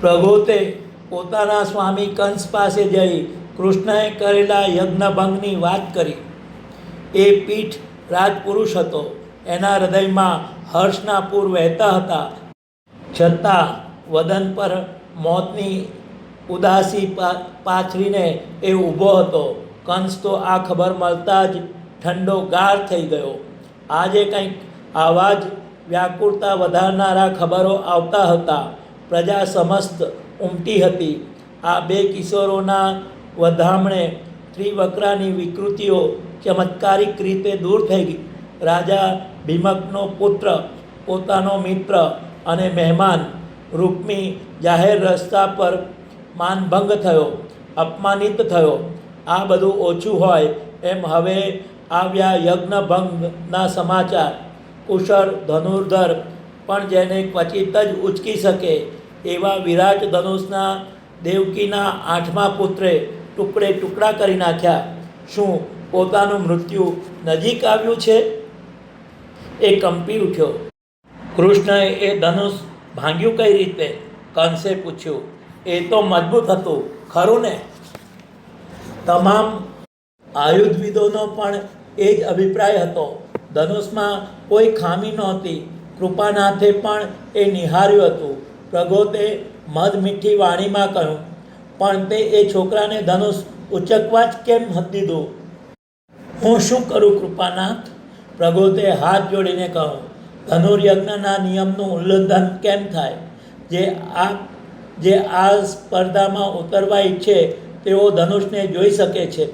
પ્રગોતે પોતાના સ્વામી કંસ પાસે જઈ કૃષ્ણએ કરેલા યજ્ઞભંગની વાત કરી. એ પીઠ રાજપુરુષ હતો. એના હૃદયમાં હર્ષના પૂર વહેતા હતા. છતાં વદન પર મોતની ઉદાસી પાથરીને એ ઊભો હતો. કંસ તો આ ખબર મળતા જ ઠંડો ગાર થઈ ગયો. આજે કંઈક આવા જ વ્યાકુળતા વધારનારા ખબરો આવતા હતા. પ્રજા સમસ્ત ઉમટી હતી. આ બે કિશોરોના વધામણે ત્રિવક્રાની વિકૃતિઓ ચમત્કારિક રીતે દૂર થઈ ગઈ. રાજા ભીમકનો પુત્ર, પોતાનો મિત્ર અને મહેમાન રૂક્મી જાહેર રસ્તા પર માનભંગ થયો, અપમાનિત થયો. આ બધું ઓછું હોય એમ હવે આવ્યા યજ્ઞભંગના સમાચાર. કુશળ ધનુર્ધર પણ જેને ક્વચિત જ ઉચકી શકે એવા વિરાટ ધનુષના દેવકીના 8મા પુત્રે ટુકડે ટુકડા કરી નાખ્યા. શું પોતાનું મૃત્યુ નજીક આવ્યું છે? એ કંપી ઉઠ્યો. કૃષ્ણએ એ ધનુષ ભાંગ્યું કઈ રીતે? કંસે પૂછ્યું. એ તો મજબૂત હતું, ખરું ને? તમામ આયુર્વેદોનો પણ એ જ અભિપ્રાય હતો. ધનુષમાં કોઈ ખામી નહોતી. કૃપાનાથે પણ એ નિહાળ્યું હતું. પ્રગોતે મધમીઠી વાણીમાં કહ્યું, પણ તે એ છોકરાને ધનુષ ઉચકવા જ કેમ દીધું? હું શું કરું કૃપાનાથ? પ્રગોતે હાથ જોડીને કહ્યું, ધનુર્યજ્ઞના નિયમનું ઉલ્લંઘન કેમ થાય? જે આ સ્પર્ધામાં ઉતરવા ઈચ્છે તેઓ ધનુષને જોઈ શકે છે.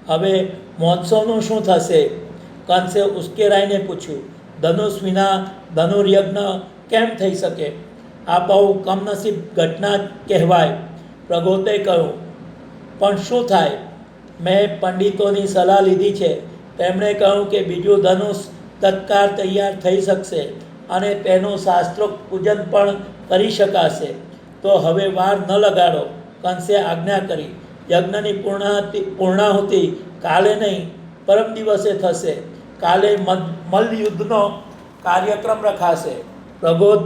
હવે મહોત્સવનું શું થશે? કંસે ઉશ્કેરાઈને પૂછ્યું. ધનુષ વિના ધનુર્યજ્ઞ કેમ થઈ શકે? આ બહુ કમનસીબ ઘટના કહેવાય. પ્રગોતે કહ્યું, પણ શું થાય? મેં પંડિતોની સલાહ લીધી છે. તેમણે કહ્યું કે બીજું ધનુષ તત્કાળ તૈયાર થઈ શકશે અને તેનું શાસ્ત્રોક્ત પૂજન પણ કરી શકાશે. તો હવે વાર ન લગાડો. કંસે આજ્ઞા કરી. યજ્ઞની પૂર્ણાહુતિ કાલે નહીં, પરમ દિવસે થશે. કાલે મલ્લયુદ્ધનો કાર્યક્રમ રખાશે. પ્રગોત,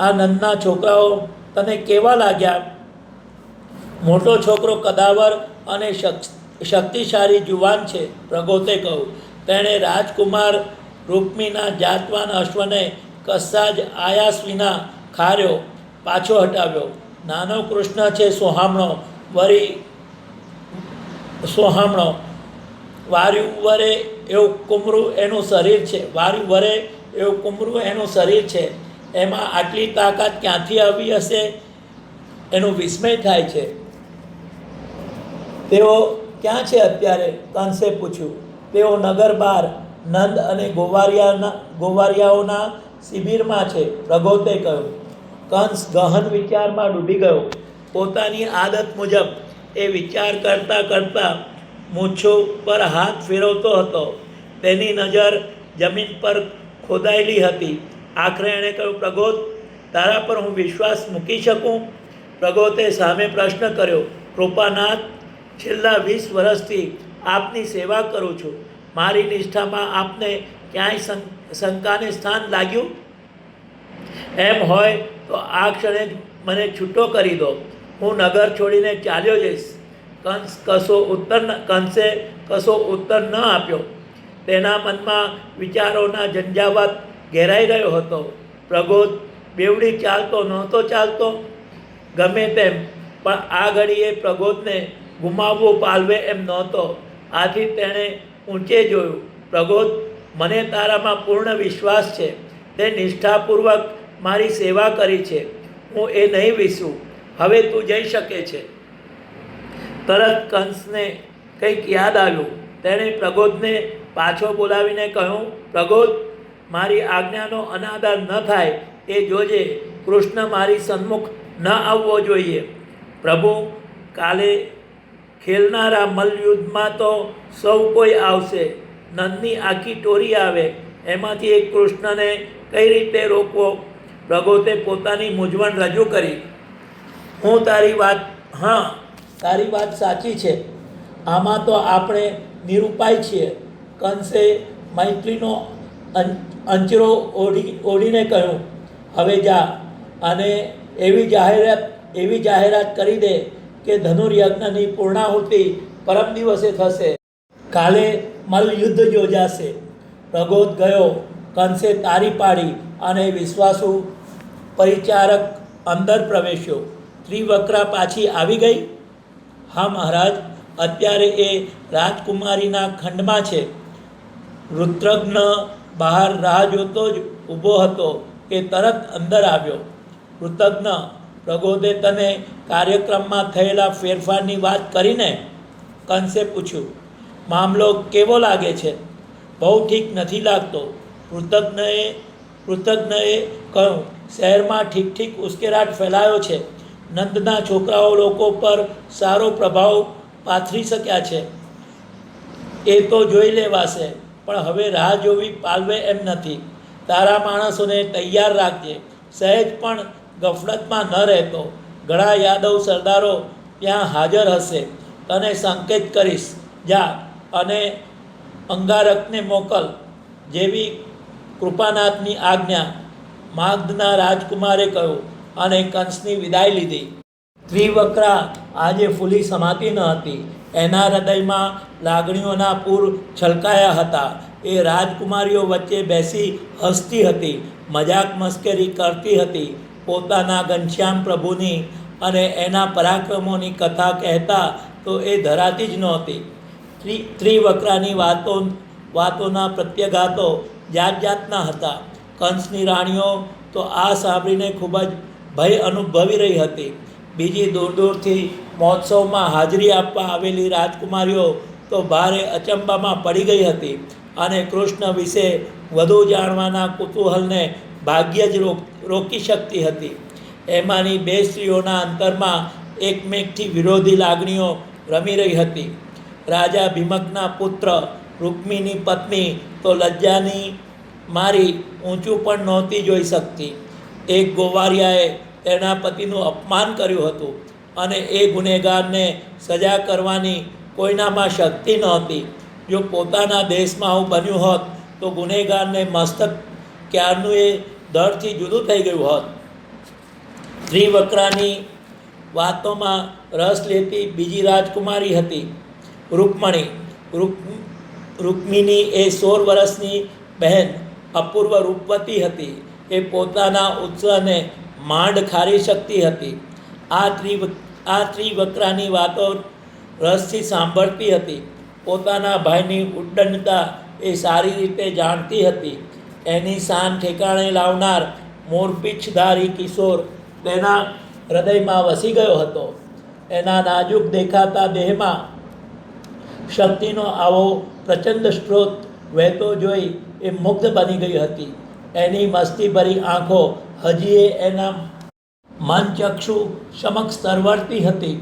આ નંદના છોકરાઓ તને કેવા લાગ્યા? મોટો છોકરો કદાવર અને શક્તિશાળી જુવાન છે, પ્રગોતે કહ્યું. તેણે રાજકુમાર રૂક્મીના જાતવાન અશ્વને કશા જ આયાસ વિના ખાર્યો, પાછો હટાવ્યો. નાનો કૃષ્ણ છે સોહામણો, વાર્યું વરે એવું કુમરું એનું શરીર છે. વાર્યું વરે એવું કુમરું એનું શરીર છે. એમાં આટલી તાકાત ક્યાંથી આવી હશે? એનું વિસ્મય થાય છે. તેઓ ક્યાં છે અત્યારે? કંસે પૂછ્યું. તેઓ નગર બહાર નંદ અને ગોવારિયાઓના શિબિરમાં છે, પ્રગોતે કહ્યું. કંસ ગહન વિચારમાં ડૂબી ગયો. પોતાની આદત મુજબ એ વિચાર કરતાં કરતાં મૂછો પર હાથ ફેરવતો હતો. તેની નજર જમીન પર ખોદાયેલી હતી. આખરે એણે કહ્યું, પ્રગોત, તારા પર હું વિશ્વાસ મૂકી શકું? પ્રગોતે સામે પ્રશ્ન કર્યો. કૃપાનાથ, છેલ્લા 20 વર્ષથી આપની સેવા કરું છું. મારી નિષ્ઠામાં આપને ક્યાંય શંકાને સ્થાન લાગ્યું? એમ હોય તો આ ક્ષણે જ મને છૂટો કરી દો. હું નગર છોડીને ચાલ્યો જઈશ. કંસે કશો ઉત્તર ન આપ્યો. તેના મનમાં વિચારોના ઝંઝાવાત ઘેરાઈ રહ્યો હતો. પ્રગોત બેવડી ચાલતો નહોતો ચાલતો. ગમે તેમ, પણ આ ઘડીએ પ્રગોતને ગુમાવવો પાલવે એમ નહોતો. આથી તેણે ઊંચે જોયું. પ્રગોત, મને તારામાં પૂર્ણ વિશ્વાસ છે. તે નિષ્ઠાપૂર્વક મારી સેવા કરી છે. હું એ નહીં વિસરું. હવે તું જઈ શકે છે. તરત કંસને કંઈક યાદ આવ્યું. તેણે પ્રગોતને પાછો બોલાવીને કહ્યું, પ્રગોત, મારી આજ્ઞાનો અનાદર ન થાય એ જોજે. કૃષ્ણ મારી સન્મુખ ન આવવો જોઈએ. પ્રભુ, કાલે ખેલનારા મલ્લયુદ્ધમાં તો સૌ કોઈ આવશે. નંદની આખી ટોળી આવે. એમાંથી એક કૃષ્ણને કઈ રીતે રોકવો? પ્રગોતે પોતાની મૂંઝવણ રજૂ કરી. તારી વાત સાચી છે. આમાં તો આપણે નિરૂપાય છીએ. કંસે મૈત્રીનો અંચરો ઓઢીને કહ્યું, હવે જા. અને એવી જાહેરાત કરી દે કે ધનુર્યજ્ઞની પૂર્ણાહુતિ પરમ દિવસે થશે, કાલે મલ્લયુદ્ધ યોજાશે. પ્રગોદ ગયો, કંસે તારી પાડી અને વિશ્વાસુ પરિચારક અંદર પ્રવેશ્યો. ત્રિવક્રા પાછી આવી ગઈ? હા મહારાજ, અત્યારે એ રાજકુમારીના ખંડમાં છે. રુદ્રઘ્ન બહાર રાહ જોતો જ ઊભો હતો, એ તરત અંદર આવ્યો. રુદ્રઘ્ન, પ્રગોદે તને કાર્યક્રમમાં થયેલા ફેરફારની વાત કરીને? કંસે પૂછ્યું. મામલો કેવો લાગે છે? બહુ ઠીક નથી લાગતો. રુદ્રઘ્નએ કહ્યું. શહેરમાં ઠીક ઠીક ઉશ્કેરાટ ફેલાયો છે. નંદના છોકરાઓ લોકો પર સારો પ્રભાવ પાથરી શક્યા છે. એ તો જોઈ લેવાશે, પણ હવે રાહ જોવી પાલવે એમ નથી. તારા માણસોને તૈયાર રાખજે, સહેજ પણ ગફલતમાં ન રહેતો. ઘણા યાદવ સરદારો ત્યાં હાજર હશે. તને સંકેત કરીશ, જા અને અંગારકને મોકલ. જેવી કૃપાનાથની આજ્ઞા, માગધના રાજકુમારે કહ્યું અને કંસની વિદાય લીધી. ત્રિવક્રા આજે ફૂલી સમાતી ન હતી. એના હૃદયમાં લાગણીઓના પૂર છલકાયા હતા. એ રાજકુમારીઓ વચ્ચે બેસી હસતી હતી, મજાક મસ્કરી કરતી હતી. પોતાના ઘનશ્યામ પ્રભુની અને એના પરાક્રમોની કથા કહેતા તો એ ધરાતી જ નહોતી. ત્રિવક્રાની વાતોના પ્રત્યાઘાતો જાત જાતના હતા. કંસની રાણીઓ તો આ સાંભળીને ખૂબ જ ભય અનુભવી રહી હતી. બીજી દૂર દૂરથી મહોત્સવમાં હાજરી આપવા આવેલી રાજકુમારીઓ તો ભારે અચંબામાં પડી ગઈ હતી અને કૃષ્ણ વિશે વધુ જાણવાના કુતૂહલને ભાગ્ય જ રોકી શકતી હતી. એમાંની બે સ્ત્રીઓના અંતરમાં એકમેકથી વિરોધી લાગણીઓ રમી રહી હતી. રાજા ભીમકના પુત્ર રૂક્મીની પત્ની તો લજ્જાની મારી ઊંચું પણ નહોતી જોઈ શકતી. એક ગોવારિયાએ તેના પતિનું અપમાન કર્યું હતું અને એ ગુનેગારને સજા કરવાની કોઈનામાં શક્તિ નહોતી. જો પોતાના દેશમાં આવું બન્યું હોત તો ગુનેગારને મસ્તક ક્યારનું એ દળથી જુદું થઈ ગયું હોત. ત્રિવક્રાની વાતોમાં રસ લેતી બીજી રાજકુમારી હતી રૂકમણી. રૂક્મિણી એ 16 વર્ષની બહેન અપૂર્વ રૂપવતી હતી. એ પોતાના ઉત્સાહને માંડ ખારી શકતી હતી. આ ત્રિવક્રાની વાતો રસથી સાંભળતી હતી. પોતાના ભાઈની ઉદ્દંડતા એ સારી રીતે જાણતી હતી. એની શાન ઠેકાણે લાવનાર મોરપીંછધારી કિશોર તેના હૃદયમાં વસી ગયો હતો. એના નાજુક દેખાતા દેહમાં શક્તિનો આવો પ્રચંડ સ્ત્રોત વહેતો જોઈ એ મુગ્ધ બની ગઈ હતી. એની મસ્તીભરી આંખો હજીએ એના મનચક્ષુ સમક્ષ તરવરતી હતી.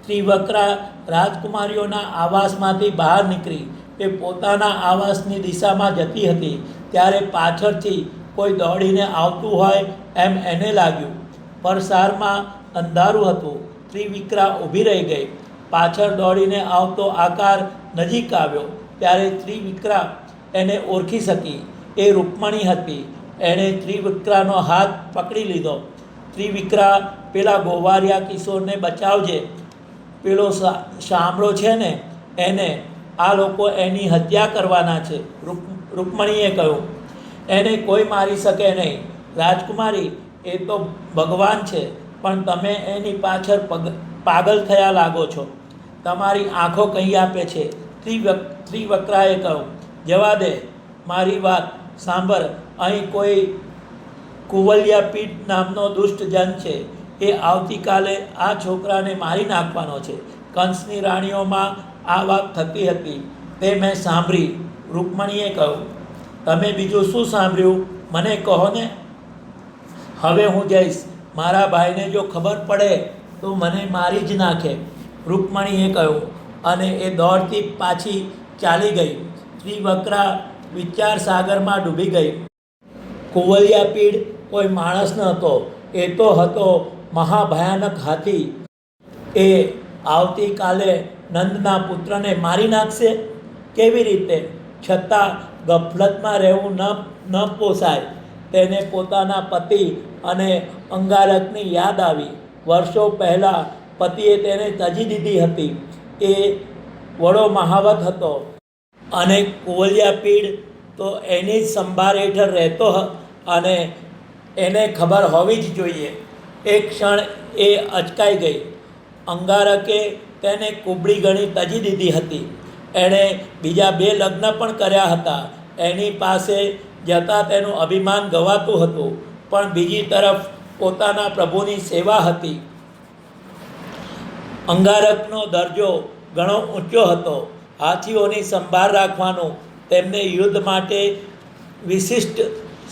ત્રિવક્રા રાજકુમારીઓના આવાસમાંથી બહાર નીકળી એ પોતાના આવાસની દિશામાં જતી હતી ત્યારે પાછળથી કોઈ દોડીને આવતું હોય એમ એને લાગ્યું. પરસારમાં અંધારું હતું. ત્રિવિક્રા ઊભી રહી ગઈ. પાછળ દોડીને આવતો આકાર નજીક આવ્યો ત્યારે ત્રિવિક્રા એને ઓળખી શકી. એ રૂકમણી હતી. એણે ત્રિવિક્રાનો હાથ પકડી લીધો. ત્રિવિક્રા, પેલા ગોવારિયા કિશોરને બચાવજે. પેલો શામળો છે ને એને, આ લોકો એની હત્યા કરવાના છે, રૂકમણીએ કહ્યું. એને કોઈ મારી શકે નહીં. રાજકુમારી, એ તો ભગવાન છે, પણ તમે એની પાછળ પાગલ થયા લાગો છો. તમારી આંખો કહી આપે છે. ત્રિવક્રાએ કહ્યું. જવા દે, મારી વાત સાંભળ. અહીં કોઈ કુવલ્યાપીઠ નામનો દુષ્ટ જન છે. એ આવતીકાલે આ છોકરાને મારી નાખવાનો છે. કંસની રાણીઓમાં આ વાત થતી હતી તે મેં સાંભળી. રૂકમણીએ કહ્યું. તમે બીજું શું સાંભળ્યું મને કહો ને. હવે હું જઈશ. મારા ભાઈને જો ખબર પડે તો મને મારી જ નાખે, રૂકમણીએ કહ્યું અને એ દોડતી પાછી ચાલી ગઈ. ત્રિવક્રા વિચાર સાગરમાં ડૂબી ગઈ. કુવલ્યાપીડ કોઈ માણસ ન હતો, એ તો હતો મહાભયાનક હાથી. એ આવતીકાલે નંદના પુત્રને મારી નાખશે. કેવી રીતે? છતાં ગફલતમાં રહેવું ન પોસાય. તેને પોતાના પતિ અને અંગારકની યાદ આવી. વર્ષો પહેલાં પતિએ તેને ત્યજી દીધી હતી. એ વડો મહાવત હતો અને કુવલિયા પીડ તો એની જ સંભાળ હેઠળ રહેતો અને એને ખબર હોવી જ જોઈએ. એક ક્ષણ એ અચકાઈ ગઈ. અંગારકે તેને કુબડી ગણી ત્યજી દીધી હતી. એણે બીજા 2 લગ્ન પણ કર્યા હતા. એની પાસે જતાં તેનું અભિમાન ગવાતું હતું, પણ બીજી તરફ પોતાના પ્રભુની સેવા હતી. અંગારકનો દરજ્જો ઘણો ઊંચો હતો. હાથીઓની સંભાળ રાખવાનું, તેમને યુદ્ધ માટે વિશિષ્ટ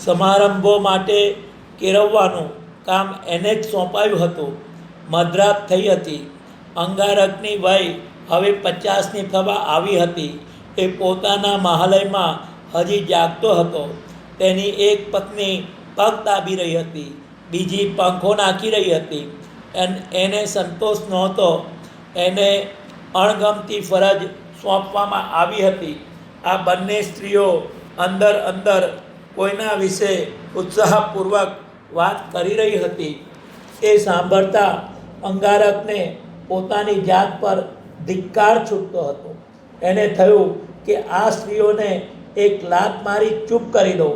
સમારંભો માટે કેળવવાનું કામ એને જ સોંપાયું હતું. મધરાત થઈ હતી. અંગારકની વય હવે 50ની થવા આવી હતી. એ પોતાના મહાલયમાં હજી જાગતો હતો. તેની એક પત્ની પગ દાબી રહી હતી, બીજી પંખો નાખી રહી હતી. એને સંતોષ નહોતો. એને અણગમતી ફરજ સોંપવામાં આવી હતી. આ બંને સ્ત્રીઓ અંદર અંદર કોઈના વિશે ઉત્સાહપૂર્વક વાત કરી રહી હતી. એ સાંભળતા અંગારકને પોતાની જાત પર ધિક્કાર છૂટતો હતો. એને થયું કે આ સ્ત્રીઓને એક લાત મારી ચૂપ કરી દો,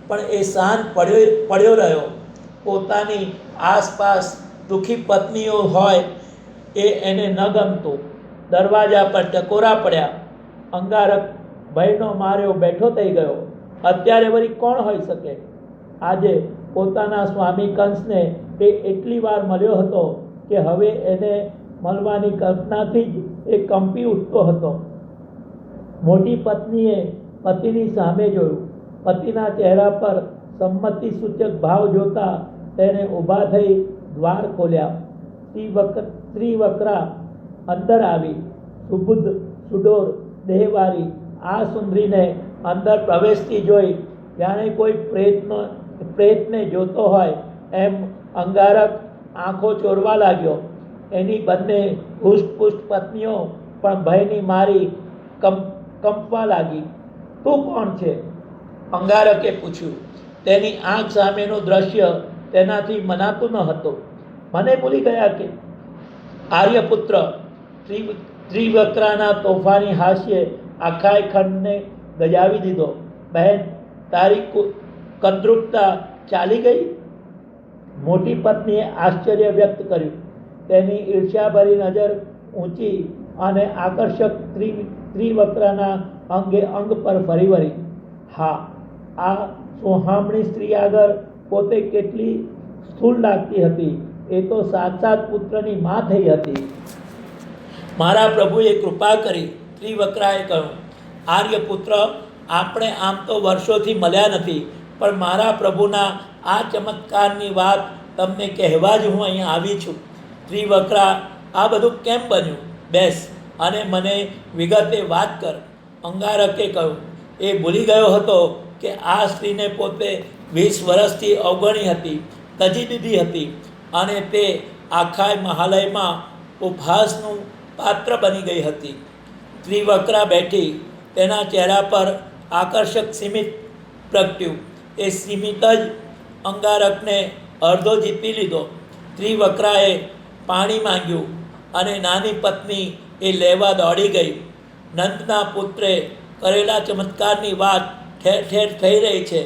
પણ એ શાંત પડ્યો રહ્યો. પોતાની આસપાસ દુઃખી પત્નીઓ હોય એ એને ન ગમતું. દરવાજા પર ટકોરા પડ્યા. અંગારક ભયનો માર્યો બેઠો થઈ ગયો. અત્યારે વળી કોણ હોઈ શકે? આજે પોતાના સ્વામી કંસને એ એટલી વાર મળ્યો હતો કે હવે એને મળવાની કલ્પનાથી જ એ કંપી ઉઠતો હતો. મોટી પત્નીએ પતિની સામે જોયું. પતિના ચહેરા પર સંમતિ સૂચક ભાવ જોતા તેણે ઊભા થઈ દ્વાર ખોલ્યા. ત્રિવક્રા અંદર આવી. સુબુદ્ધ સુડોર દેહવારી આ સુંદરીને અંદર પ્રવેશતી જોઈ જાણે કોઈ પ્રેતને જોતો હોય એમ અંગારક આંખો ચોરવા લાગ્યો. એની બંને હુષ્ટપુષ્ટ પત્નીઓ પણ ભયની મારી કંપવા લાગી. તું કોણ છે? અંગારકે પૂછ્યું. તેની આંખ સામેનું દ્રશ્ય તેનાથી મનાતું ન હતું. મને ભૂલી ગયા કે? આર્યપુત્ર ત્રિવક્રાના તોફાની હાસ્યે આખાય ખંડને ગજાવી દીધો. બહેન, તારી કદરૂપતા ચાલી ગઈ? મોટી પત્નીએ આશ્ચર્ય વ્યક્ત કર્યું. તેની ઈર્ષ્યાભરી નજર ઊંચી અને આકર્ષક ત્રિવક્રાના અંગે અંગ પર ફરી વળી. હા, આ સોહામણી સ્ત્રી આગળ પોતે કેટલી સ્થૂળ લાગતી હતી. એ તો સાક્ષાત પુત્રની મા થઈ હતી. મારા પ્રભુએ કૃપા કરી, ત્રિવક્રાએ કહ્યું. આર્યપુત્ર, આપણે આમ તો વર્ષોથી મળ્યા નથી, પણ મારા પ્રભુના આ ચમત્કારની વાત તમને કહેવા જ હું અહીં આવી છું. ત્રિવક્રા, આ બધું કેમ બન્યું? બેસ અને મને વિગતે વાત કર. અંગારકે કહ્યું. એ ભૂલી ગયો હતો કે આ સ્ત્રીને પોતે 20 વર્ષથી અવગણી હતી, ત્યજી દીધી હતી અને તે આખાય મહાલયમાં ઉપહાસનું પાત્ર બની ગઈ હતી. ત્રિવક્રા બેઠી. તેના ચહેરા પર આકર્ષક સ્મિત પ્રગટ્યું. એ સ્મિત જ અંગારકને અડધો જીતી લીધો. ત્રિવક્રાએ પાણી માંગ્યું અને નાની પત્ની એ લેવા દોડી ગઈ. નંદના પુત્રે કરેલા ચમત્કારની વાત ઠેર ઠેર થઈ રહી છે.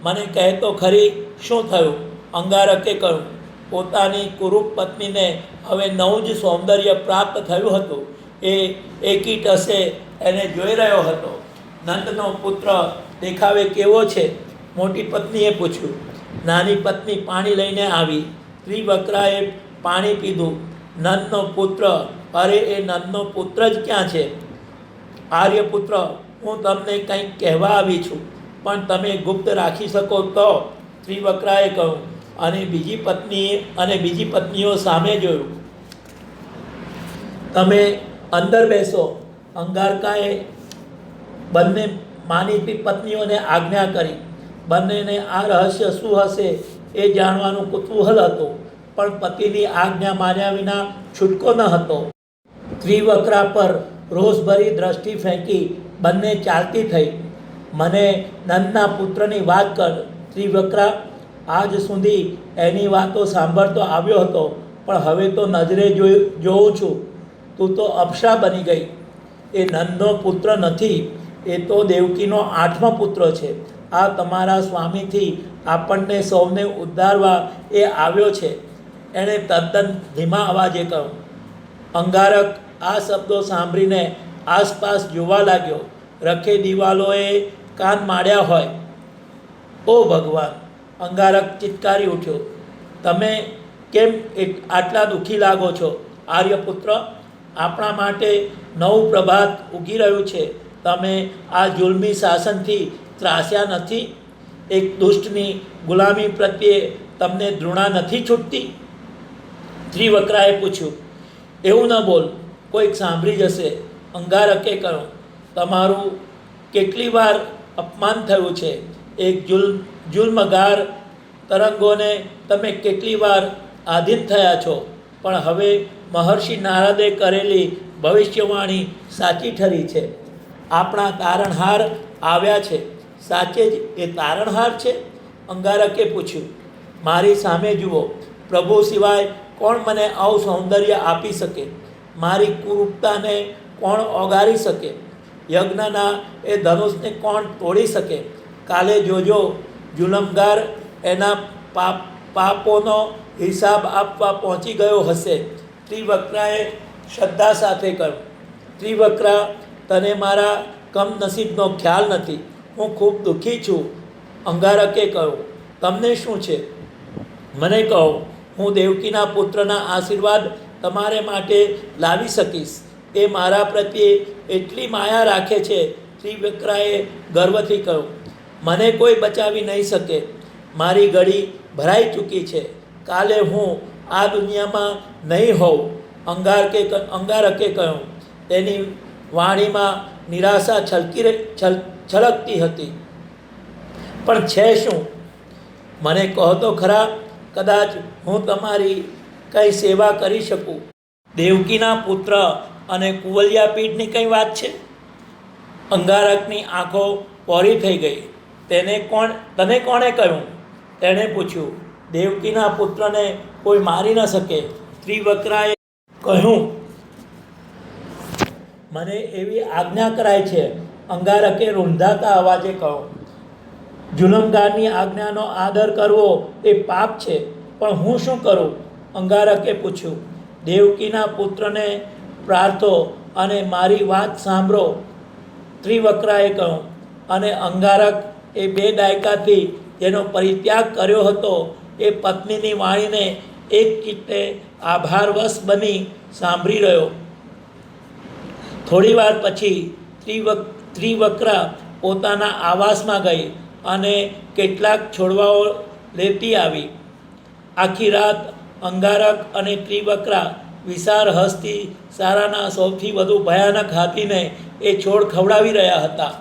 મને કહેતો ખરી, શું થયું? અંગારકે કહ્યું. પોતાની કુરૂપ પત્નીને હવે નવું જ સૌંદર્ય પ્રાપ્ત થયું હતું. એ એકી ટસે એને જોઈ રહ્યો હતો. નંદનો પુત્ર દેખાવે કેવો છે? મોટી પત્નીએ પૂછ્યું. નાની પત્ની પાણી લઈને આવી. ત્રિવક્રાએ પાણી પીધું. નંદનો પુત્ર, અરે એ નંદનો પુત્ર જ ક્યાં છે? આર્યપુત્ર, હું તમને કંઈક કહેવા આવી છું, પણ તમે ગુપ્ત રાખી શકો તો? ત્રિવક્રાએ કહ્યું અને બીજી પત્નીઓ સામે જોયું. તમે અંદર બેસો. અંગારકાએ બંને માનીતી પત્નીઓને આજ્ઞા કરી. બંનેને આ રહસ્ય શું હશે એ જાણવાનું કુતૂહલ હતું, પણ પતિની આજ્ઞા માન્યા વિના છૂટકો ન હતો. ત્રિવક્રા પર રોષભરી દ્રષ્ટિ ફેંકી બંને ચાલતી થઈ. મને નંદના પુત્રની વાત કર. ત્રિવક્રા આજ સુધી એની વાતો સાંભળતો આવ્યો હતો, પણ હવે તો નજરે જોઉં છું, તું તો અપ્સરા બની ગઈ. એ નંદનો પુત્ર નથી, એ તો દેવકીનો 8મો પુત્ર છે. આ તમારા સ્વામીથી આપણને સૌને ઉદ્ધારવા એ આવ્યો છે, એણે તદ્દન ધીમા અવાજે કહ્યું. અંગારક આ શબ્દો સાંભળીને આસપાસ જોવા લાગ્યો. રખે દિવાલોએ કાન માંડ્યા હોય. ઓ ભગવાન! અંગારક ચિત્કારી ઉઠ્યો. તમે કેમ આટલા દુઃખી લાગો છો? આર્યપુત્ર, આપણા માટે નવું પ્રભાત ઉગી રહ્યું છે. તમે આ જુલ્મી શાસનથી ત્રાસ્યા નથી? એક દુષ્ટની ગુલામી પ્રત્યે તમને ધૃણા નથી છૂટતી? ત્રિવક્રાએ પૂછ્યું. એવું ન બોલ, કોઈક સાંભળી જશે. અંગારકે કહ્યું. તમારું કેટલી વાર અપમાન થયું છે. એક જુલ્મગાર તરંગોને તમે કેટલી વાર આધીન થયા છો. પણ હવે મહર્ષિ નારદે કરેલી ભવિષ્યવાણી સાચી ઠરી છે. આપણા તારણહાર આવ્યા છે. સાચે જ એ તારણહાર છે? અંગારકે પૂછ્યું. મારી સામે જુઓ. પ્રભુ સિવાય કોણ મને આવું સૌંદર્ય આપી શકે? મારી કુરૂપતાને કોણ ઓગાળી શકે? યજ્ઞના એ ધનુષને કોણ તોડી શકે? કાલે જોજો, જુલમગાર એના પાપોનો હિસાબ આપવા પહોંચી ગયો હશે. ત્રિવક્રાએ શ્રદ્ધા સાથે કહ્યું. ત્રિવક્રા, તને મારા કમનસીબનો ખ્યાલ નથી. હું ખૂબ દુઃખી છું. અંગારકે કહ્યું. તમને શું છે? મને કહો. હું દેવકીના પુત્રના આશીર્વાદ તમારે માટે લાવી શકીશ. એ મારા પ્રત્યે એટલી માયા રાખે છે. ત્રિવક્રાએ ગર્વથી કહ્યું. મને કોઈ બચાવી નહીં શકે. મારી ઘડી ભરાઈ ચૂકી છે. કાલે હું આ દુનિયામાં નહીં હોઉં. અંગારકે કહ્યું. તેની વાણીમાં નિરાશા છલકતી હતી. પણ છે શું? મને કહો તો ખરા. કદાચ હું તમારી કંઈ સેવા કરી શકું. દેવકીના પુત્ર અને કુવલિયા પીઠની કંઈ વાત છે? અંગારકની આંખો પહોળી થઈ ગઈ. તને કોણે કહ્યું? તેણે પૂછ્યું. દેવકીના પુત્રને કોઈ મારી ન શકે. ત્રિવક્રાએ કહ્યું. મને એવી આજ્ઞા કરાય છે. અંગારકે રૂંધાતા અવાજે કહ્યું. જુલમગારની આજ્ઞાનો આદર કરવો એ પાપ છે. પણ હું શું કરું? અંગારકે પૂછ્યું. દેવકીના પુત્રને પ્રાર્થો અને મારી વાત સાંભળો. ત્રિવક્રાએ કહ્યું. અને અંગારક એ 2 દાયકાથી જેનો પરિત્યાગ કર્યો હતો એ પત્નીની વાણીને એક ચિત્તે આભારવશ બની સાંભળી રહ્યો. થોડી વાર પછી ત્રિવક્રા પોતાના આવાસમાં ગઈ અને કેટલાક છોડવાઓ લેતી આવી. આખી રાત અંગારક અને ત્રિવક્રા વિશાળ હસ્તી સારાના સૌથી વધુ ભયાનક હાથીને એ છોડ ખવડાવી રહ્યા હતા.